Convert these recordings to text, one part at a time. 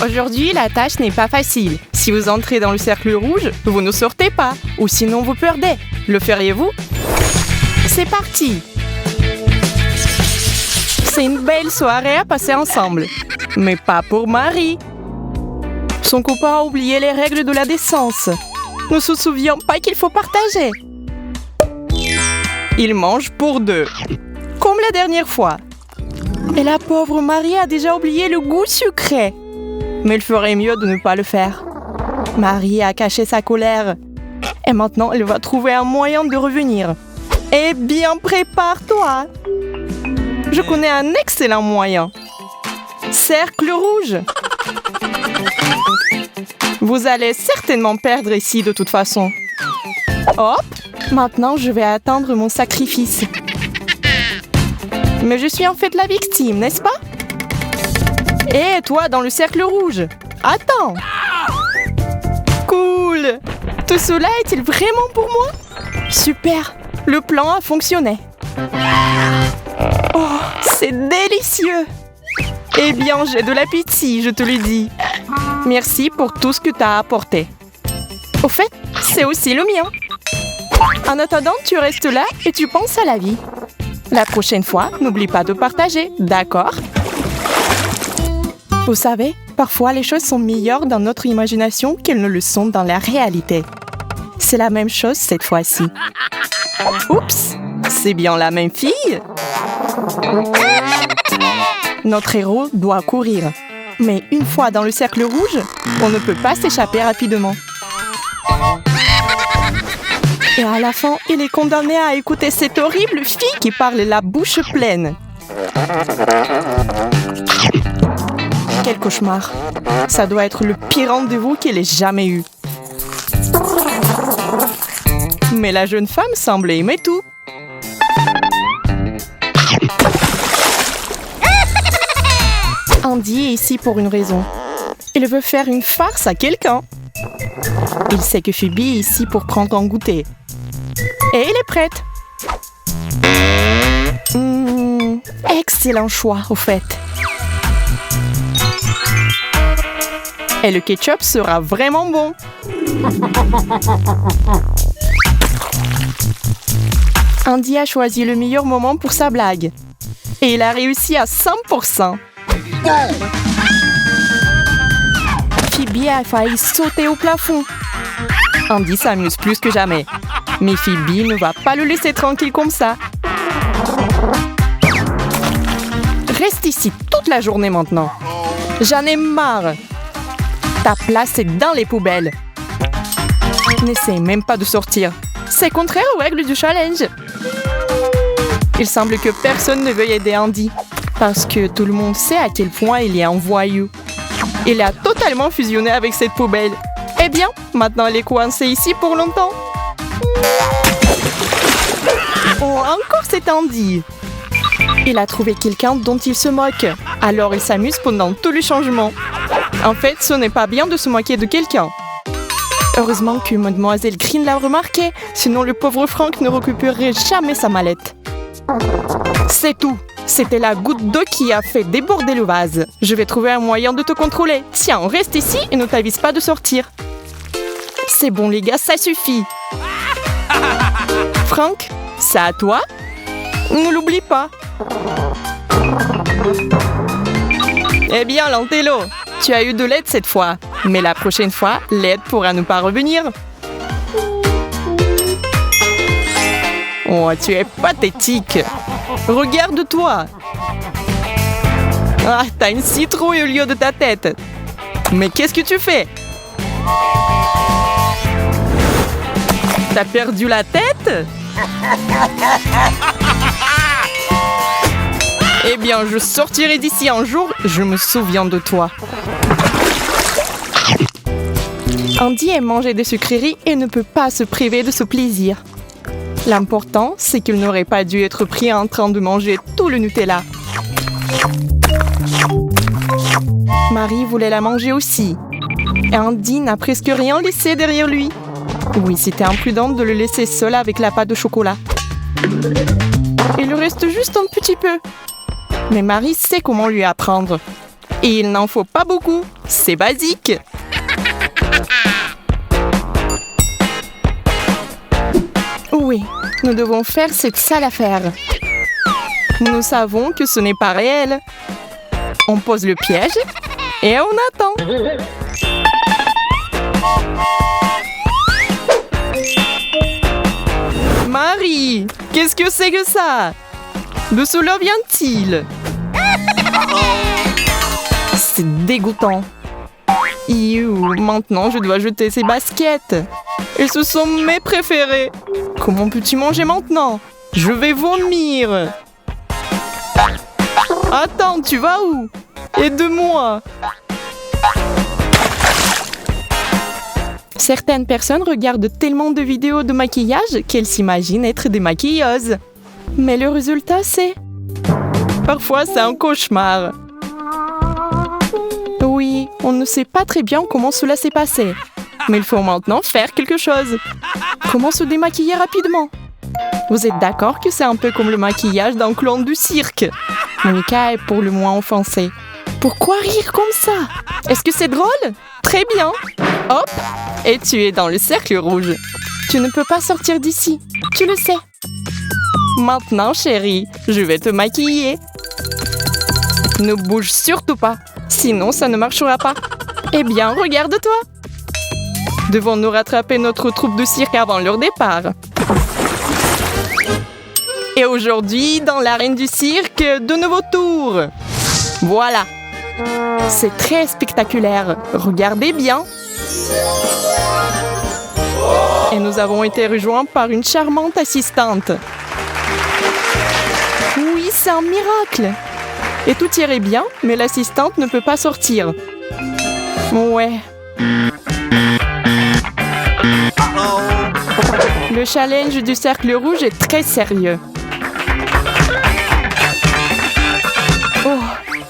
Aujourd'hui, la tâche n'est pas facile. Si vous entrez dans le cercle rouge, vous ne sortez pas, ou sinon vous perdez. Le feriez-vous? C'est parti! C'est une belle soirée à passer ensemble. Mais pas pour Marie. Son copain a oublié les règles de la décence. Ne se souvient pas qu'il faut partager. Il mange pour deux. Comme la dernière fois. Et la pauvre Marie a déjà oublié le goût sucré. Mais il ferait mieux de ne pas le faire. Marie a caché sa colère. Et maintenant, elle va trouver un moyen de revenir. Eh bien, prépare-toi. Je connais un excellent moyen. Cercle rouge. Vous allez certainement perdre ici de toute façon. Hop, maintenant je vais attendre mon sacrifice. Mais je suis en fait la victime, n'est-ce pas? Et toi dans le cercle rouge, attends. Cool. Tout cela est-il vraiment pour moi? Super, le plan a fonctionné. Oh, c'est délicieux. Eh bien, j'ai de l'appétit, je te le dis. Merci pour tout ce que tu as apporté. Au fait, c'est aussi le mien. En attendant, tu restes là et tu penses à la vie. La prochaine fois, n'oublie pas de partager, d'accord? Vous savez, parfois les choses sont meilleures dans notre imagination qu'elles ne le sont dans la réalité. C'est la même chose cette fois-ci. Oups, c'est bien la même fille? Notre héros doit courir. Mais une fois dans le cercle rouge, on ne peut pas s'échapper rapidement. Et à la fin, il est condamné à écouter cette horrible fille qui parle la bouche pleine. Quel cauchemar. Ça doit être le pire rendez-vous qu'il ait jamais eu. Mais la jeune femme semble aimer tout. Andy est ici pour une raison. Il veut faire une farce à quelqu'un. Il sait que Phoebe est ici pour prendre un goûter. Et il est prête. Excellent choix, au fait. Et le ketchup sera vraiment bon. Andy a choisi le meilleur moment pour sa blague. Et il a réussi à 100%. Phoebe a failli sauter au plafond. Andy s'amuse plus que jamais. Mais Phoebe ne va pas le laisser tranquille comme ça. Reste ici toute la journée maintenant. J'en ai marre. Ta place est dans les poubelles. N'essaie même pas de sortir. C'est contraire aux règles du challenge. Il semble que personne ne veuille aider Andy. Parce que tout le monde sait à quel point il est un voyou. Il a totalement fusionné avec cette poubelle. Eh bien, maintenant elle est coincée ici pour longtemps. Oh, encore cet Andy. Il a trouvé quelqu'un dont il se moque. Alors il s'amuse pendant tout le changement. En fait, ce n'est pas bien de se moquer de quelqu'un. Heureusement que Mademoiselle Green l'a remarqué. Sinon le pauvre Frank ne récupérerait jamais sa mallette. C'est tout. C'était la goutte d'eau qui a fait déborder le vase. Je vais trouver un moyen de te contrôler. Tiens, reste ici et ne t'avise pas de sortir. C'est bon les gars, ça suffit. Frank, c'est à toi. Ne l'oublie pas. Eh bien, Lantello, tu as eu de l'aide cette fois. Mais la prochaine fois, l'aide pourra ne pas revenir. Oh, tu es pathétique. Regarde-toi. Ah, t'as une citrouille au lieu de ta tête. Mais qu'est-ce que tu fais? T'as perdu la tête? Eh bien, je sortirai d'ici un jour, je me souviens de toi. Andy aime manger des sucreries et ne peut pas se priver de ce plaisir. L'important, c'est qu'il n'aurait pas dû être pris en train de manger tout le Nutella. Marie voulait la manger aussi. Et Andy n'a presque rien laissé derrière lui. Oui, c'était imprudent de le laisser seul avec la pâte de chocolat. Il lui reste juste un petit peu. Mais Marie sait comment lui apprendre. Et il n'en faut pas beaucoup, c'est basique. Oui, nous devons faire cette sale affaire. Nous savons que ce n'est pas réel. On pose le piège et on attend. Marie, qu'est-ce que c'est que ça? D'où cela vient-il? C'est dégoûtant. Maintenant je dois jeter ces baskets. Et ce sont mes préférés. Comment peux-tu manger maintenant? Je vais vomir. Attends, tu vas où? Aide-moi. Certaines personnes regardent tellement de vidéos de maquillage qu'elles s'imaginent être des maquilleuses. Mais le résultat, c'est... Parfois, c'est un cauchemar. Oui, on ne sait pas très bien comment cela s'est passé. Mais il faut maintenant faire quelque chose. Comment se démaquiller rapidement? Vous êtes d'accord que c'est un peu comme le maquillage d'un clown du cirque? Monica est pour le moins offensée. Pourquoi rire comme ça? Est-ce que c'est drôle? Très bien. Hop! Et tu es dans le cercle rouge. Tu ne peux pas sortir d'ici. Tu le sais. Maintenant, chérie, je vais te maquiller. Ne bouge surtout pas. Sinon, ça ne marchera pas. Eh bien, regarde-toi. Devons-nous rattraper notre troupe de cirque avant leur départ? Et aujourd'hui, dans l'arène du cirque, de nouveaux tours. Voilà. C'est très spectaculaire. Regardez bien. Et nous avons été rejoints par une charmante assistante. Oui, c'est un miracle. Et tout irait bien, mais l'assistante ne peut pas sortir. Ouais. Le challenge du cercle rouge est très sérieux. Oh,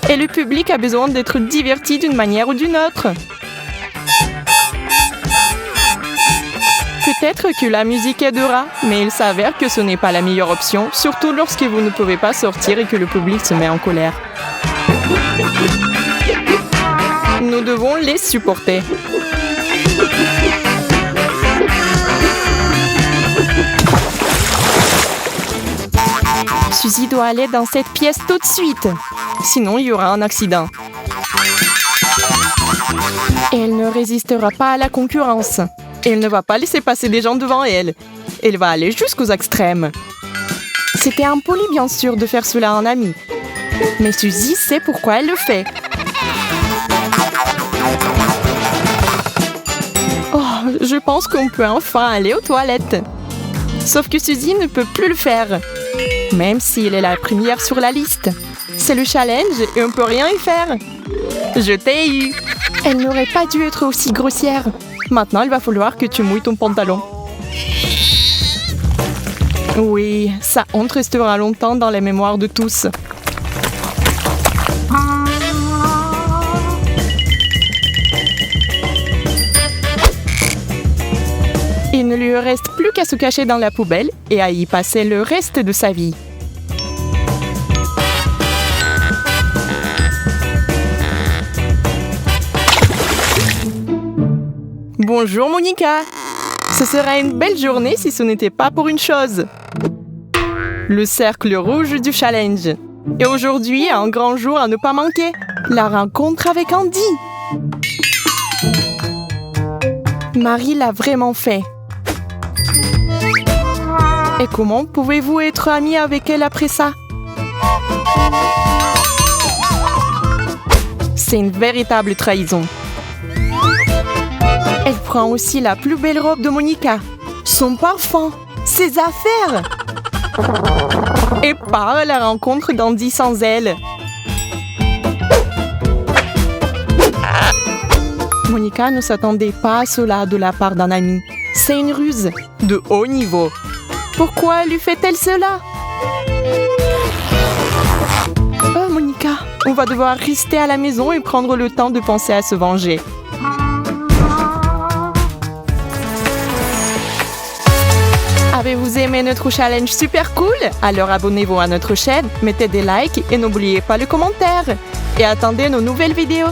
et le public a besoin d'être diverti d'une manière ou d'une autre. Peut-être que la musique aidera, mais il s'avère que ce n'est pas la meilleure option, surtout lorsque vous ne pouvez pas sortir et que le public se met en colère. Nous devons les supporter. Suzy doit aller dans cette pièce tout de suite. Sinon, il y aura un accident. Et elle ne résistera pas à la concurrence. Et elle ne va pas laisser passer des gens devant elle. Elle va aller jusqu'aux extrêmes. C'était impoli, bien sûr, de faire cela en ami. Mais Suzy sait pourquoi elle le fait. Oh, je pense qu'on peut enfin aller aux toilettes. Sauf que Suzy ne peut plus le faire. Même si elle est la première sur la liste. C'est le challenge et on ne peut rien y faire. Je t'ai eu. Elle n'aurait pas dû être aussi grossière. Maintenant, il va falloir que tu mouilles ton pantalon. Oui, sa honte restera longtemps dans les mémoires de tous. Il ne lui reste plus qu'à se cacher dans la poubelle et à y passer le reste de sa vie. Bonjour Monica. Ce serait une belle journée si ce n'était pas pour une chose. Le cercle rouge du challenge. Et aujourd'hui, un grand jour à ne pas manquer. La rencontre avec Andy. Marie l'a vraiment fait. Et comment pouvez-vous être amie avec elle après ça? C'est une véritable trahison. Elle prend aussi la plus belle robe de Monica, son parfum, ses affaires. Et part à la rencontre d'Andy sans elle. Monica ne s'attendait pas à cela de la part d'un ami. C'est une ruse de haut niveau. Pourquoi lui fait-elle cela? Oh Monica, on va devoir rester à la maison et prendre le temps de penser à se venger. Avez-vous aimé notre challenge super cool? Alors abonnez-vous à notre chaîne, mettez des likes et n'oubliez pas le commentaire. et attendez nos nouvelles vidéos.